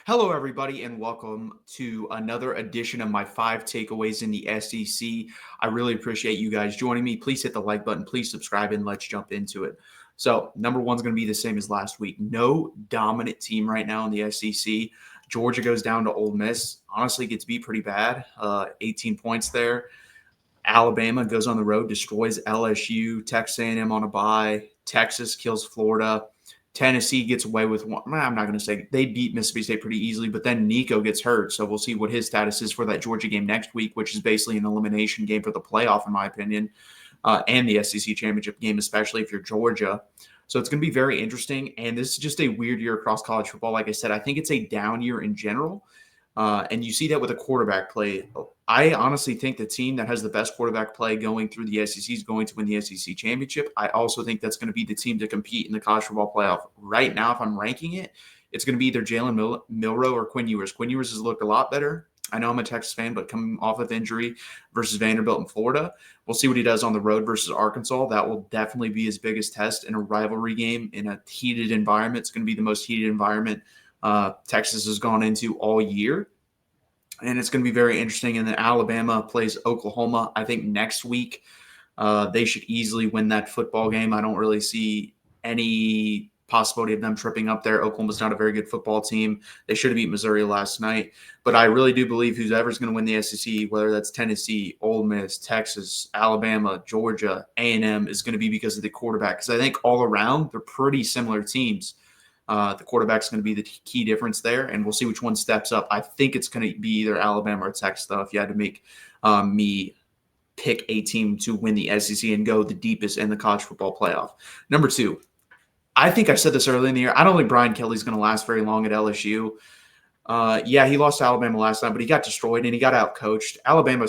Hello, everybody, and welcome to another edition of my five takeaways in the SEC. I really appreciate you guys joining me. Please hit the like button, please subscribe, and let's jump into it. So, number one's going to be the same as last week. No dominant team right now in the SEC. Georgia goes down to Ole Miss. Honestly, gets beat pretty bad. 18 points there. Alabama goes on the road, destroys LSU. Texas A&M on a bye. Texas kills Florida. Tennessee gets away with one. I'm not going to say they beat Mississippi State pretty easily, but then Nico gets hurt. So we'll see what his status is for that Georgia game next week, which is basically an elimination game for the playoff, in my opinion, and the SEC championship game, especially if you're Georgia. So it's going to be very interesting. And this is just a weird year across college football. Like I said, I think it's a down year in general. And you see that with a quarterback play. I honestly think the team that has the best quarterback play going through the SEC is going to win the SEC championship. I also think that's going to be the team to compete in the college football playoff. Right now, if I'm ranking it, it's going to be either Jalen Milroe or Quinn Ewers. Quinn Ewers has looked a lot better. I know I'm a Texas fan, but coming off of injury versus Vanderbilt in Florida, we'll see what he does on the road versus Arkansas. That will definitely be his biggest test in a rivalry game in a heated environment. It's going to be the most heated environment Texas has gone into all year. And it's going to be very interesting. And then Alabama plays Oklahoma, I think, next week. They should easily win that football game. I don't really see any possibility of them tripping up there. Oklahoma's not a very good football team. They should have beat Missouri last night. But I really do believe whoever's going to win the SEC, whether that's Tennessee, Ole Miss, Texas, Alabama, Georgia, A&M, is going to be because of the quarterback. Because I think all around, they're pretty similar teams. The quarterback's going to be the key difference there, and we'll see which one steps up. I think it's going to be either Alabama or Texas, though, if you had to make me pick a team to win the SEC and go the deepest in the college football playoff. Number two, I think I said this early in the year. I don't think Brian Kelly's going to last very long at LSU. Yeah, he lost to Alabama last time, but he got destroyed and he got out-coached. Alabama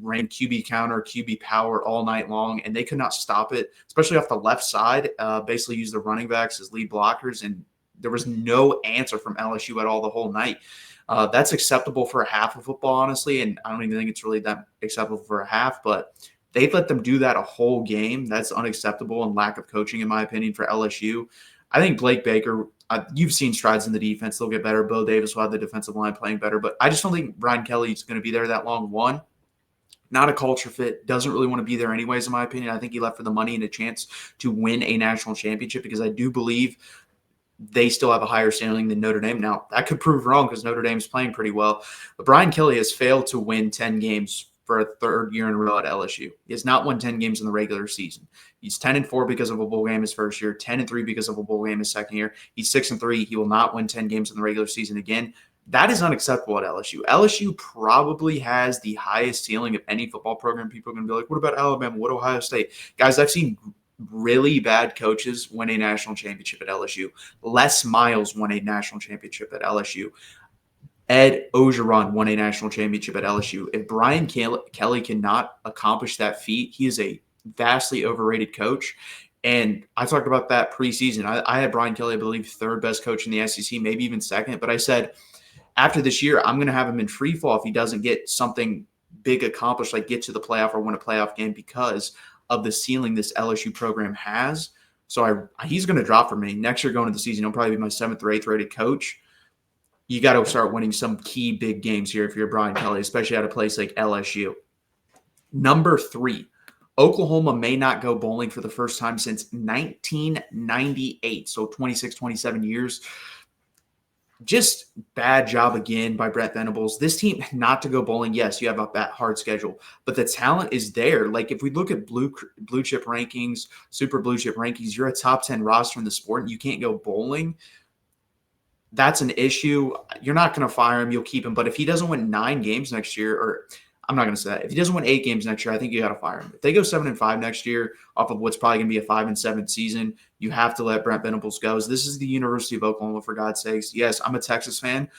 ran QB counter, QB power all night long, and they could not stop it, especially off the left side. Basically used the running backs as lead blockers, and there was no answer from LSU at all the whole night. That's acceptable for a half of football, honestly, and I don't even think it's really that acceptable for a half, but they've let them do that a whole game. That's unacceptable and lack of coaching, in my opinion, for LSU. I think Blake Baker, you've seen strides in the defense. They'll get better. Bo Davis will have the defensive line playing better, but I just don't think Brian Kelly's going to be there that long. One, not a culture fit, doesn't really want to be there anyways, in my opinion. I think he left for the money and a chance to win a national championship because I do believe they still have a higher ceiling than Notre Dame. Now, that could prove wrong because Notre Dame's playing pretty well. But Brian Kelly has failed to win 10 games for a third year in a row at LSU. He has not won 10 games in the regular season. He's 10-4 because of a bowl game his first year, 10-3 because of a bowl game his second year. He's 6-3. He will not win 10 games in the regular season again. That is unacceptable at LSU. LSU probably has the highest ceiling of any football program. People are going to be like, what about Alabama? What Ohio State? Guys, I've seen really bad coaches win a national championship at LSU. Les Miles won a national championship at LSU. Ed Orgeron won a national championship at LSU. If Brian Kelly cannot accomplish that feat, he is a vastly overrated coach. And I talked about that preseason. I had Brian Kelly, I believe, third best coach in the SEC, maybe even second. But I said, after this year, I'm going to have him in free fall if he doesn't get something big accomplished, like get to the playoff or win a playoff game because of the ceiling this LSU program has. So he's going to drop for me. Next year going into the season, he'll probably be my 7th or 8th rated coach. You got to start winning some key big games here if you're Brian Kelly, especially at a place like LSU. Number 3, Oklahoma may not go bowling for the first time since 1998, so 26, 27 years. Just bad job again by Brett Venables. This team not to go bowling. Yes, you have a hard schedule, but the talent is there. Like if we look at blue chip rankings, super blue chip rankings, you're a top 10 roster in the sport and you can't go bowling. That's an issue. You're not going to fire him. You'll keep him. But if he doesn't win 9 games next year, or I'm not going to say that. If he doesn't win 8 games next year, I think you got to fire him. If they go 7-5 next year off of what's probably going to be a 5-7 season, you have to let Brent Venables go. This is the University of Oklahoma, for God's sakes. Yes, I'm a Texas fan,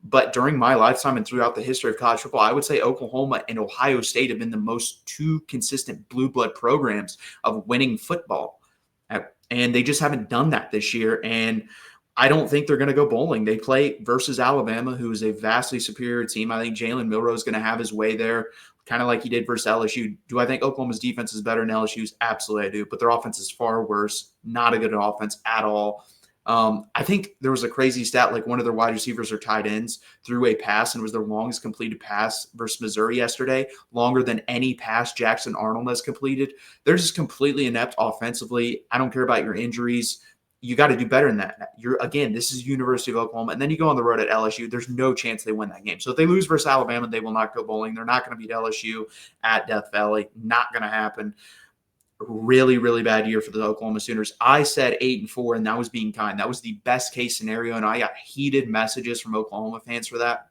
but during my lifetime and throughout the history of college football, I would say Oklahoma and Ohio State have been the most 2 consistent blue blood programs of winning football. And they just haven't done that this year. And I don't think they're going to go bowling. They play versus Alabama, who is a vastly superior team. I think Jalen Milroe is going to have his way there, kind of like he did versus LSU. Do I think Oklahoma's defense is better than LSU's? Absolutely I do. But their offense is far worse. Not a good offense at all. I think there was a crazy stat, like one of their wide receivers or tight ends threw a pass and was their longest completed pass versus Missouri yesterday, longer than any pass Jackson Arnold has completed. They're just completely inept offensively. I don't care about your injuries. You got to do better than that. Again, this is University of Oklahoma, and then you go on the road at LSU. There's no chance they win that game. So if they lose versus Alabama, they will not go bowling. They're not going to beat LSU at Death Valley. Not going to happen. Really, really bad year for the Oklahoma Sooners. I said 8-4, and that was being kind. That was the best case scenario, and I got heated messages from Oklahoma fans for that.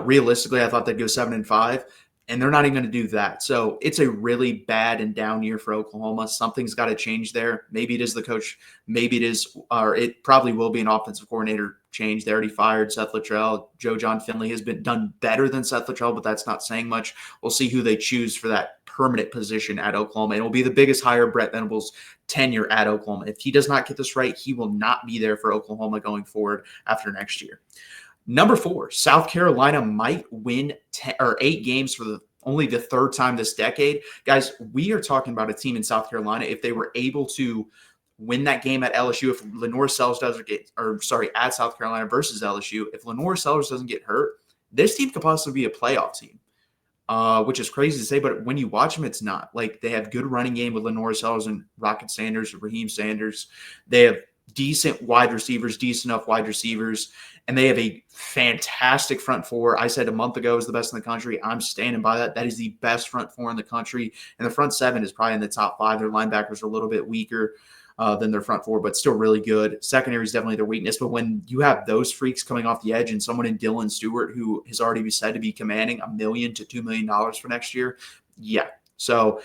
Realistically, I thought they'd go 7-5, and they're not even going to do that. So it's a really bad and down year for Oklahoma. Something's got to change there. Maybe it is the coach. Maybe it is, or it probably will be an offensive coordinator change. They already fired Seth Luttrell. Joe John Finley has been done better than Seth Luttrell, but that's not saying much. We'll see who they choose for that permanent position at Oklahoma. It will be the biggest hire of Brett Venables' tenure at Oklahoma. If he does not get this right, he will not be there for Oklahoma going forward after next year. Number 4, South Carolina might win 8 games for only the third time this decade. Guys, we are talking about a team in South Carolina. If they were able to win that game at LSU, if Lenore Sellers at South Carolina versus LSU, if Lenore Sellers doesn't get hurt, this team could possibly be a playoff team, which is crazy to say, but when you watch them, it's not. Like, they have good running game with Lenore Sellers and Rocket Sanders, Raheem Sanders. They have decent wide receivers, decent enough wide receivers, and they have a fantastic front four. I said a month ago is the best in the country. I'm standing by that. That is the best front four in the country, and the front 7 is probably in the top 5. Their linebackers are a little bit weaker than their front 4, but still really good. Secondary is definitely their weakness, but when you have those freaks coming off the edge and someone in Dylan Stewart who has already been said to be commanding $1 million to $2 million for next year, yeah. So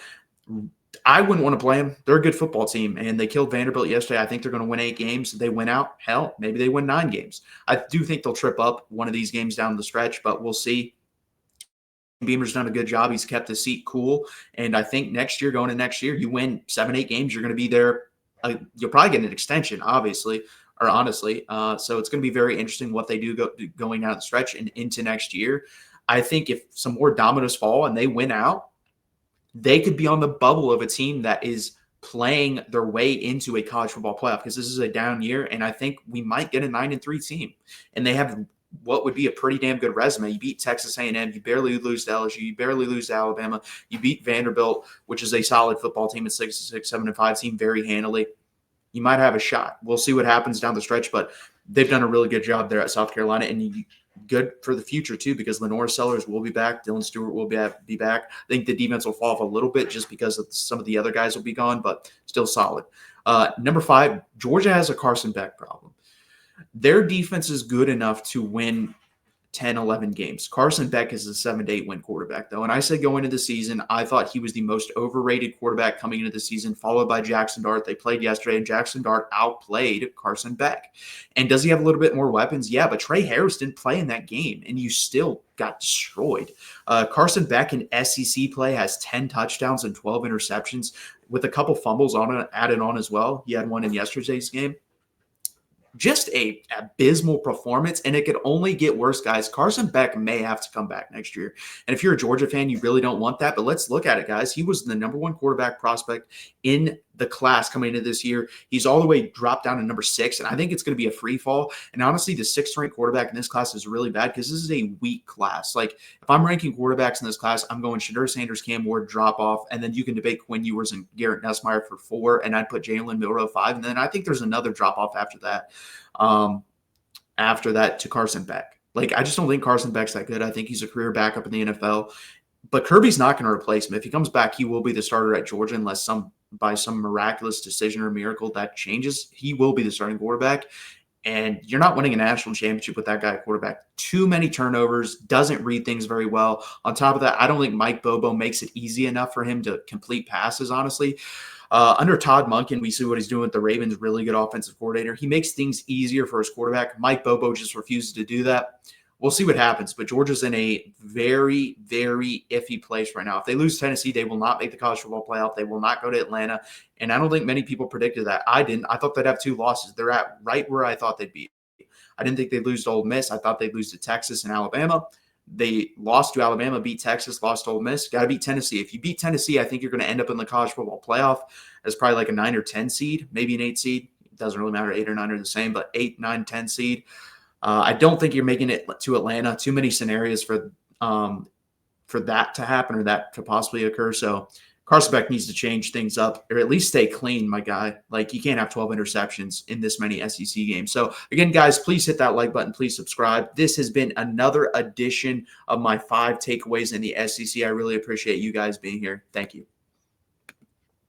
I wouldn't want to play them. They're a good football team, and they killed Vanderbilt yesterday. I think they're going to win 8 games. They win out. Hell, maybe they win 9 games. I do think they'll trip up one of these games down the stretch, but we'll see. Beamer's done a good job. He's kept the seat cool, and I think going into next year, you win 7, 8 games, you're going to be there. You'll probably get an extension, obviously, or honestly. So it's going to be very interesting what they do going down the stretch and into next year. I think if some more dominoes fall and they win out, they could be on the bubble of a team that is playing their way into a college football playoff, because this is a down year, and I think we might get a 9-3 team. And they have what would be a pretty damn good resume. You beat Texas A&M, you barely lose to LSU, you barely lose to Alabama, you beat Vanderbilt, which is a solid football team at 6-6, 7-5 team, very handily. You might have a shot. We'll see what happens down the stretch, but they've done a really good job there at South Carolina, and good for the future too, because Lenore Sellers will be back. Dylan Stewart will be back. I think the defense will fall off a little bit just because of some of the other guys will be gone, but still solid. Number 5, Georgia has a Carson Beck problem. Their defense is good enough to win 10, 11 games. Carson Beck is a 7-8 win quarterback, though. And I said going into the season, I thought he was the most overrated quarterback coming into the season, followed by Jackson Dart. They played yesterday, and Jackson Dart outplayed Carson Beck. And does he have a little bit more weapons? Yeah, but Trey Harris didn't play in that game, and you still got destroyed. Carson Beck in SEC play has 10 touchdowns and 12 interceptions with a couple fumbles added on as well. He had one in yesterday's game. Just a abysmal performance, and it could only get worse, guys. Carson Beck may have to come back next year. And if you're a Georgia fan, you really don't want that, but let's look at it, guys. He was the number 1 quarterback prospect in the class coming into this year. He's all the way dropped down to number 6, and I think it's going to be a free fall. And honestly, the 6th ranked quarterback in this class is really bad because this is a weak class. Like, if I'm ranking quarterbacks in this class, I'm going Shedeur Sanders, Cam Ward, drop off, and then you can debate Quinn Ewers and Garrett Nussmeier for 4, and I'd put Jalen Milroe 5, and then I think there's another drop off after that. To Carson Beck. Like, I just don't think Carson Beck's that good. I think he's a career backup in the NFL. But Kirby's not going to replace him. If he comes back, he will be the starter at Georgia unless by some miraculous decision or miracle that changes. He will be the starting quarterback. And you're not winning a national championship with that guy at quarterback. Too many turnovers, doesn't read things very well. On top of that, I don't think Mike Bobo makes it easy enough for him to complete passes, honestly. Under Todd Monken, we see what he's doing with the Ravens, really good offensive coordinator. He makes things easier for his quarterback. Mike Bobo just refuses to do that. We'll see what happens, but Georgia's in a very, very iffy place right now. If they lose Tennessee, they will not make the college football playoff. They will not go to Atlanta, and I don't think many people predicted that. I didn't. I thought they'd have 2 losses. They're at right where I thought they'd be. I didn't think they'd lose to Ole Miss. I thought they'd lose to Texas and Alabama. They lost to Alabama, beat Texas, lost to Ole Miss. Got to beat Tennessee. If you beat Tennessee, I think you're going to end up in the college football playoff as probably like a 9 or 10 seed, maybe an 8 seed. doesn't really matter. 8 or 9 are the same, but 8, 9, 10 seed. I don't think you're making it to Atlanta. Too many scenarios for that to happen or that to possibly occur. So Carson Beck needs to change things up or at least stay clean, my guy. Like, you can't have 12 interceptions in this many SEC games. So again, guys, please hit that like button. Please subscribe. This has been another edition of my 5 takeaways in the SEC. I really appreciate you guys being here. Thank you.